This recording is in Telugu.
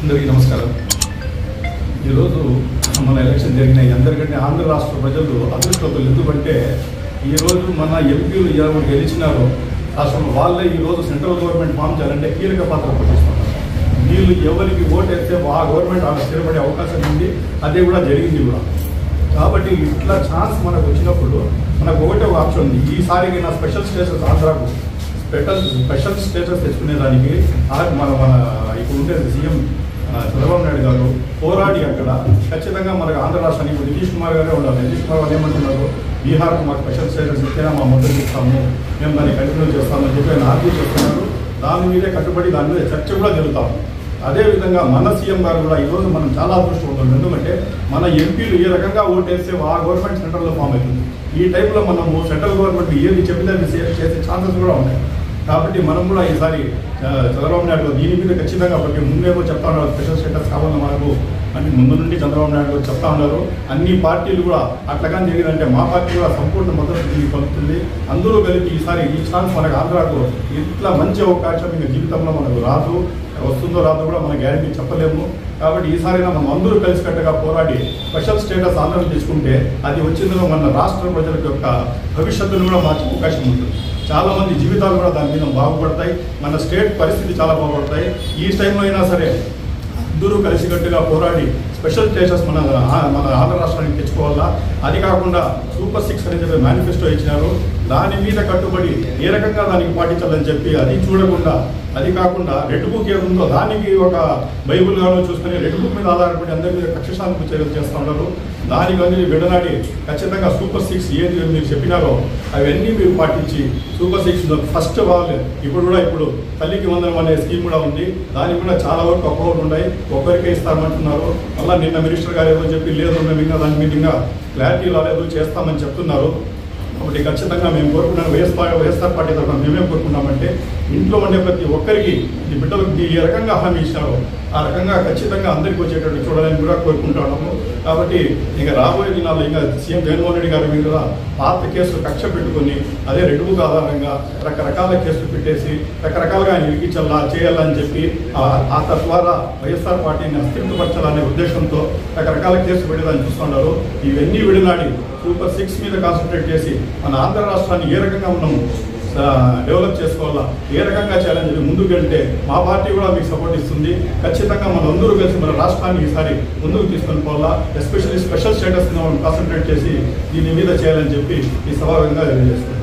అందరికీ నమస్కారం. ఈరోజు మన ఎలక్షన్ జరిగినాయి. అందరికంటే ఆంధ్ర రాష్ట్ర ప్రజలు అదృష్టవంతులు. ఎందుకంటే ఈరోజు మన ఎంపీలు ఎవరు గెలిచినారో రాష్ట్రంలో వాళ్ళే ఈరోజు సెంట్రల్ గవర్నమెంట్ ఫామ్ చేయాలంటే కీలక పాత్ర పోషిస్తున్నారు. వీళ్ళు ఎవరికి ఓటు వేస్తే ఆ గవర్నమెంట్ అలా స్థిరపడే అవకాశం ఉంది. అదే కూడా జరిగింది కూడా. కాబట్టి ఇట్లా ఛాన్స్ మనకు వచ్చినప్పుడు మనకు ఒకటే ఆప్షన్ ఉంది. ఈసారికి నా స్పెషల్ స్టేటస్ ఆంధ్రాకు స్పెషల్ స్టేటస్ తెచ్చుకునేదానికి మన ఇప్పుడు ఉండే సీఎం చంద్రబాబు నాయుడు గారు పోరాడి అక్కడ ఖచ్చితంగా మనకు ఆంధ్ర రాష్ట్రానికి నితీష్ కుమార్ గారే ఉండాలి. నితీష్ కుమార్ గారు ఏమంటున్నారు, బీహార్కు మాకు స్పెషల్ స్టేటస్ ఇస్తేనే మా మద్దతు ఇస్తాము, మేము దాన్ని కంటిన్యూ చేస్తామని చెప్పి ఆయన ఆర్గ్యూ చేస్తున్నారు. దాని మీదే కట్టుబడి దాని మీద చర్చ కూడా జరుగుతాం. అదేవిధంగా మన సీఎం గారు కూడా ఈరోజు మనం చాలా అదృష్టవంతులు. ఎందుకంటే మన ఎంపీలు ఏ రకంగా ఓటేస్తే ఆ గవర్నమెంట్ సెంట్రల్లో ఫామ్ అవుతుంది. ఈ టైంలో మనము సెంట్రల్ గవర్నమెంట్ ఏది చెప్పితే చేసే ఛాన్సెస్ కూడా ఉన్నాయి. కాబట్టి మనం కూడా ఈసారి చంద్రబాబు నాయుడు దీని మీద ఖచ్చితంగా ఒకటి ముందేమో చెప్తా ఉన్నారు, స్పెషల్ స్టేటస్ కావాలని మనకు అని ముందు నుండి చంద్రబాబు నాయుడు చెప్తా ఉన్నారు. అన్ని పార్టీలు కూడా అట్లాగా జరిగిందంటే మా పార్టీ కూడా సంపూర్ణ మద్దతు దీనికి పలుకుతుంది. అందరూ కలిపి ఈసారి ఈ ఛాన్స్ మనకు ఆంధ్రాకు ఇట్లా మంచి అవకాశం ఇంకా జీవితంలో మనకు రాదు, వస్తుందో రాదో కూడా మన గ్యారెంటీ చెప్పలేము. కాబట్టి ఈసారైనా మనం అందరూ కలిసికట్టుగా పోరాడి స్పెషల్ స్టేటస్ ఆంధ్రాకు తీసుకుంటే అది వచ్చిందో మన రాష్ట్ర ప్రజల యొక్క భవిష్యత్తును కూడా మార్చే అవకాశం ఉంటుంది. చాలా మంది జీవితాలు కూడా దాని మీద బాగుపడతాయి. మన స్టేట్ పరిస్థితి చాలా బాగుపడతాయి. ఈ టైంలో అయినా సరే అందరూ కలిసికట్టుగా పోరాడి స్పెషల్ స్టేటస్ మన ఆంధ్ర రాష్ట్రానికి తెచ్చుకోవాలా. అది కాకుండా సూపర్ 6 అని చెప్పి మేనిఫెస్టో ఇచ్చినారు. దాని మీద కట్టుబడి ఏ రకంగా దానికి పాటించాలని చెప్పి అది చూడకుండా, అది కాకుండా రెడ్ బుక్ ఏముందో దానికి ఒక బైబుల్ గానో చూసుకుని రెడ్ బుక్ మీద ఆధారపడి అందరి మీద కక్ష సాధింపు చర్యలు చేస్తూ ఉన్నారు. దానికన్నీ విడనాడి ఖచ్చితంగా సూపర్ 6 ఏది మీరు చెప్పినారో అవన్నీ మీరు పాటించి సూపర్ 6 ఫస్ట్ వాళ్ళు ఇప్పుడు తల్లికి వందనం అనే స్కీమ్ కూడా ఉంది. దానికి కూడా చాలా వరకు అప్రూవల్ ఉన్నాయి. ఒక్కరికే ఇస్తామంటున్నారు. మళ్ళీ నిన్న మినిస్టర్ గారు ఏదో చెప్పి లేదు మేము ఇంకా దాని మీద ఇంకా క్లారిటీ రాలేదు చేస్తామని చెప్తున్నారు. కాబట్టి ఖచ్చితంగా మేము కోరుకున్నాం వైఎస్ఆర్ పార్టీ తరఫున మేమేం కోరుకున్నామంటే ఇంట్లో ఉండే ప్రతి ఒక్కరికి ఈ బిడ్డలకు ఏ రకంగా హామీ ఇచ్చినారో ఆ రకంగా ఖచ్చితంగా అందరికీ వచ్చేటట్టు చూడాలని కూడా కోరుకుంటున్నాము. కాబట్టి ఇంకా రాబోయే దినాల్లో ఇంకా సీఎం జగన్మోహన్ రెడ్డి గారి మీద పాత కేసులు కక్ష పెట్టుకుని అదే రెడ్ బుక్ ఆధారంగా రకరకాల కేసులు పెట్టేసి రకరకాలుగా ఆయన ఇరికించాలా చేయాలని చెప్పి ఆ తద్వారా వైఎస్ఆర్ పార్టీని అస్థిరపరచాలనే ఉద్దేశంతో రకరకాల కేసులు పెట్టేదాన్ని చూస్తున్నారు. ఇవన్నీ విడనాడి సూపర్ 6 మీద కాన్సన్ట్రేట్ చేసి మన ఆంధ్ర రాష్ట్రాన్ని ఏ రకంగా మనము డెవలప్ చేసుకోవాలా, ఏ రకంగా చేయాలని చెప్పి ముందుకు వెళ్తే మా పార్టీ కూడా మీకు సపోర్ట్ ఇస్తుంది. ఖచ్చితంగా మన అందరూ కలిసి మన రాష్ట్రాన్ని ఈసారి ముందుకు తీసుకొని పోవాలా. ఎస్పెషల్లీ స్పెషల్ స్టేటస్ కాన్సన్ట్రేట్ చేసి దీని మీద చేయాలని చెప్పి ఈ సభాగంగా తెలియజేస్తున్నాం.